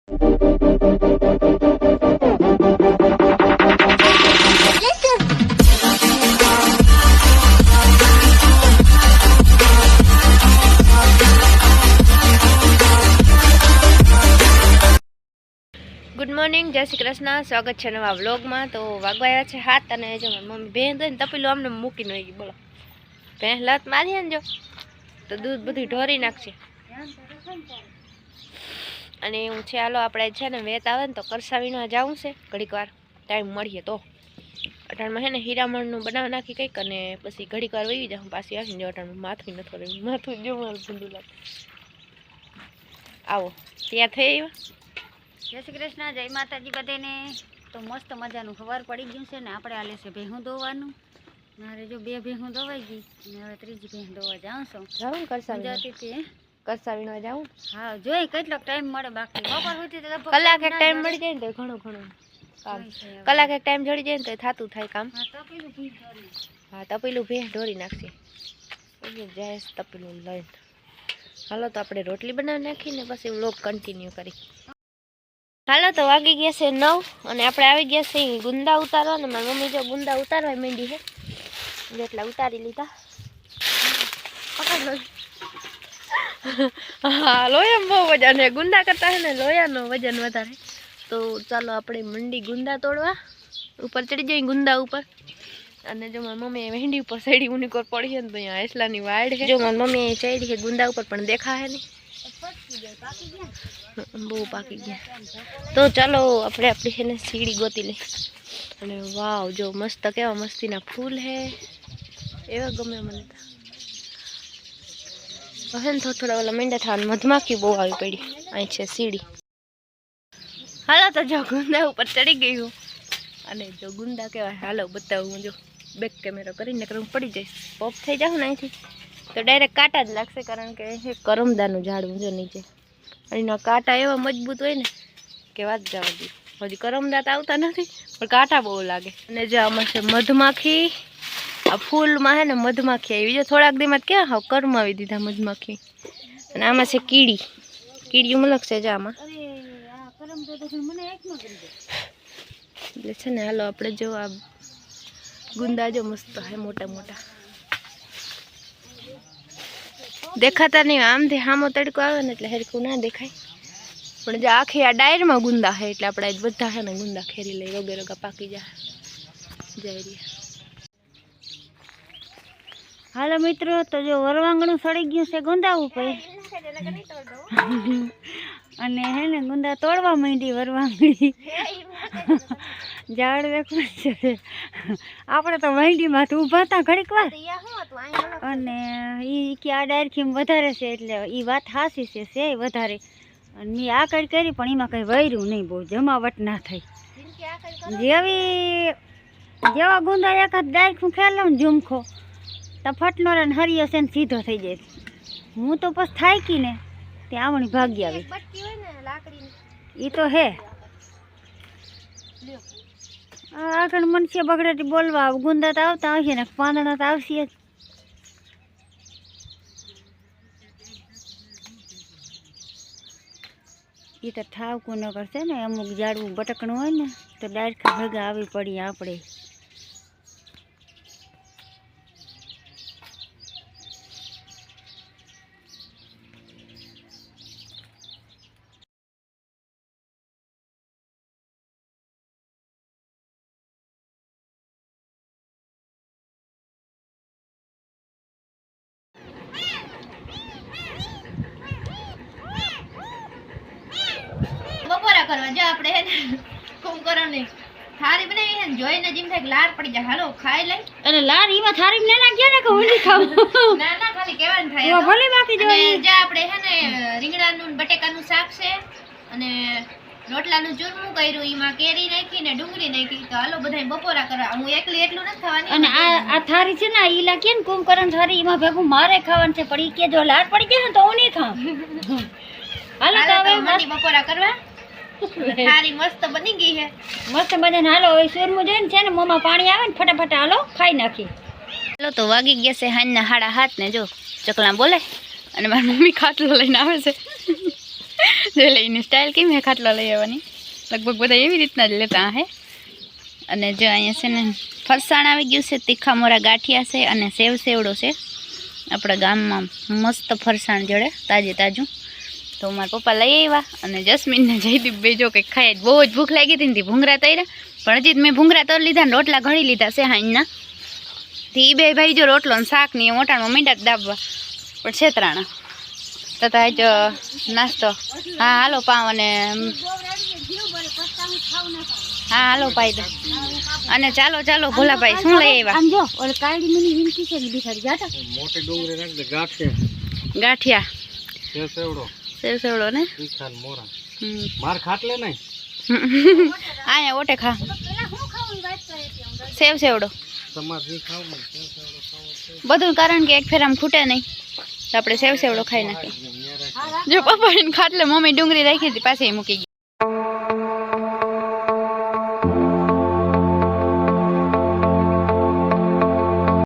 Good morning, જય શ્રી કૃષ્ણ. સ્વાગત છે નવા વ્લોગમાં. તો વાગવાયા છે 7 અને જો મમ્મી ભેં દઈને તપેલું આમને મૂકીને વહી ગઈ. બોલો, ભેં લત મારીએ ને જો તો દૂધ બધું ઢોરી નાખશે. અને હું છે હાલો આપણે છે ને વેત આવે ને તો કરસાવીનો જવું છે ઘડીક વાર ટાઈમ મળીએ તો. અટાણમાં છે ને હીરામણનું બનાવી નાખી કંઈક અને પછી ઘડીક વાર વહી જાઉં પાછી આવીને. જો અટાણમાં માથું નથી રહ્યું, માથું જો મારું ભૂંડું લાગે. આવો ત્યાં થઈ આવ્યા. જય શ્રી કૃષ્ણ, જય માતાજી બધાને. તો મસ્ત મજાનું ખબર પડી ગયું છે ને આપણે આલે છે ભેહું દોવાનું. મારે જો 2 ભેહું દોવાઈ ગઈ અને હવે 3જી ભેહ દોવા જાઉં છું. જાઉં કરસાવી જતી હતી કરસાવીનો જાઉં. હા, જોઈ કેટલો ટાઈમ મળે. બાકી બપોર સુધી તો કલાક એક ટાઈમ મળી જાય ને તો ઘણું ઘણું કામ. કલાક એક ટાઈમ જડી જાય ને તો થતું થાય કામ. હા, તપેલું ભેં ઢોરી નાખશે. જાય તપેલું લઈને. હાલો તો આપણે રોટલી બનાવી નાખીને પછી વ્લોગ કન્ટિન્યુ કરી. હાલો તો વાગી ગયા છે 9 અને આપણે આવી ગયા છે ગુંદા ઉતારવા. ને મારી મમ્મી જો ગુંદા ઉતારવા માંડી છે એટલા ઉતારી લીધા. પકડ લો. હા, લોયા બહુ વજન છે. ગુંદા કરતા છે ને લોયાનો વજન વધારે. તો ચાલો આપણે મંડી ગુંદા તોડવા. ઉપર ચડી જઈએ ગુંદા ઉપર. અને જો મારી મમ્મી મહેંદી ઉપર ચડી ઉની કોર પડી છે ને તો અહીંયા આસલાની વાડ છે. જો મારી મમ્મી ચડી છે ગુંદા ઉપર પણ દેખાય નહીં. બહુ પાકી ગયા. તો ચાલો આપણે આપણી છે ને સીડી ગોતી લઈ. અને વાવ, જો મસ્ત કેવા મસ્તીના ફૂલ હે, એવા ગમે મને તો હે ને. થોડા ઓલા મીંડા થવા મધમાખી બહુ આવી પડી. અહીં છે સીડી. હાલો તો જો ગુંદા ઉપર ચડી ગયું અને જો ગુંદા કેવા હાલો બતાવું. જો બેક કેમેરો કરીને હું પડી જઈશ. પોપ થઈ જાઉં ને અહીંથી તો ડાયરેક્ટ કાંટા જ લાગશે, કારણ કે એ કરમદાનું ઝાડવું જો નીચે. એના કાંટા એવા મજબૂત હોય ને કે વાત જવા દે. હજી કરમદાંત આવતા નથી પણ કાંટા બહુ લાગે. અને જો આમાં છે મધમાખી. આ ફૂલમાં છે ને મધમાખી આવી. જો થોડાક દીમાં ક્યાં હાવ કરમાવી દીધા મધમાખી. અને આમાં છે કીડી. કીડીયું મલક છે જો આમાં. એટલે છે ને હાલો આપણે જો આ ગુંદા જો મસ્ત હે, મોટા મોટા દેખાતા નહીં. આમથી સામો તડકો આવે ને એટલે હરખું ના દેખાય. પણ જો આખી આ ડાયરમાં ગુંદા છે એટલે આપણે બધા છે ને ગુંદા ખેરી લઈ. રોગે રોગા પાકી જાય જઈ રહ્યા. હાલો મિત્રો, તો જો વરવાંગણું સડી ગયું છે ગુંદા ઉપર અને હે ને ગુંદા તોડવા માંડી વરવાંગણી. ઝાડ વેખવું છે. આપણે તો વહીડીમાં તો ઊભા હતા ઘડીક વાર અને એ કે આ ડાયરખીમ વધારે છે એટલે એ વાત હાસી છે વધારે. અને મેં આ કઈ કરી પણ એમાં કંઈ વૈર્યું નહીં, બહુ જમાવટ ના થઈ. જેવા ગુંદા એકાદ ડાયરખું ખેલો ને ઝુમખો તો ફટનો ને હરિયો છે ને સીધો થઈ જાય. હું તો પછી થાકી ને ત્યાં આવણી ભાગી આવી. એ તો હે આગળ મનસે બગડેટી બોલવા ગુંદા તો આવતા આવશે ને પાંદડા તો આવશે જ. એ તો ઠાવકું ન કરશે ને. અમુક ઝાડવું બટકણું હોય ને તો ડાયરેક્ટ ભેગા આવી પડી આપણે. બપોરા કરવા જો આપણે હે ને કુંભકરણ ની થાળી બનાવી છે ને જોઈને જીમ થાય લાર પડી જાય. હાલો ખાઈ લઈ. અને લાર ઈમાં થાળી ને નાખ્યો ને કે ઓલી ખાવ. ના ના, ખાલી કહેવાનું થાય. ઓ ભલે બાકી જો જે આપણે હે ને રીંગણાનું બટેકાનું શાક છે અને રોટલાનું ચૂરમું કર્યું. એમાં કેરી નાખી ને ડુંગળી નાખી. તો હાલો બધાય બપોરા કરવા. હું એકલી એટલું નથી ખાવાની. અને આ થાળી છે ને ઈ લાગે ને કુંભકરણ થાળી એમાં ભેગું મારે ખાવાનું છે. પણ ઈ કે જો લાર પડી જાય ને તો હું નહીં ખાઉં. હાલો તો હવે બપોરા કરવા. થાળી મસ્ત બની ગઈ છે. મસ્ત મજાને. હાલો હવે સુરમું જોઈને છે ને મોંમાં પાણી આવે ને ફટાફટ હાલો ખાઈ નાખી. હાલો તો વાગી ગયા છે હાંજના 7:30 ને જો ચકલા બોલે અને મારી મમ્મી ખાટલો લઈને આવે છે. જોઈ લે એની સ્ટાઇલ કેમ હે ખાટલો લઈ આવવાની, લગભગ બધા એવી રીતના જ લેતા હે. અને જો અહીંયા છે ને ફરસાણ આવી ગયું છે, તીખા મોરા ગાંઠિયા છે અને સેવ સેવડો છે આપણા ગામમાં મસ્ત ફરસાણ જડે તાજે તાજું. તો મારા પપ્પા લઈ આવ્યા અને જસ્મીનને જયદીપ બે જો કંઈક ખાય, બહુ જ ભૂખ લાગી હતી ને ભૂંગરા તર્યા, પણ હજી મેં ભૂંગરા તર લીધા ને રોટલા ઘડી લીધા છે હાઈના. એ બે ભાઈ જો રોટલો ને શાક ને મોટામાં મીંડા દાબવા પણ છેતરાણા તથા આજ નાસ્તો. હા હાલો પાવ અને હા હાલો પાઈ દે. અને ચાલો ચાલો ભોલાભાઈ શું લઈ આવ્યા? ગાંઠિયા સેવ સેવડો ને માર ખાટલે નહીં આયા ઓટે ખા સેવ સેવડો બધું, કારણ કે એક ફેરામ ખૂટે નહીં તો આપણે સેવ સેવડો ખાઈ નાખીએ. જો પપ્પા ખાટલે મમ્મી ડુંગળી રાખી હતી પાછી મૂકી ગઈ.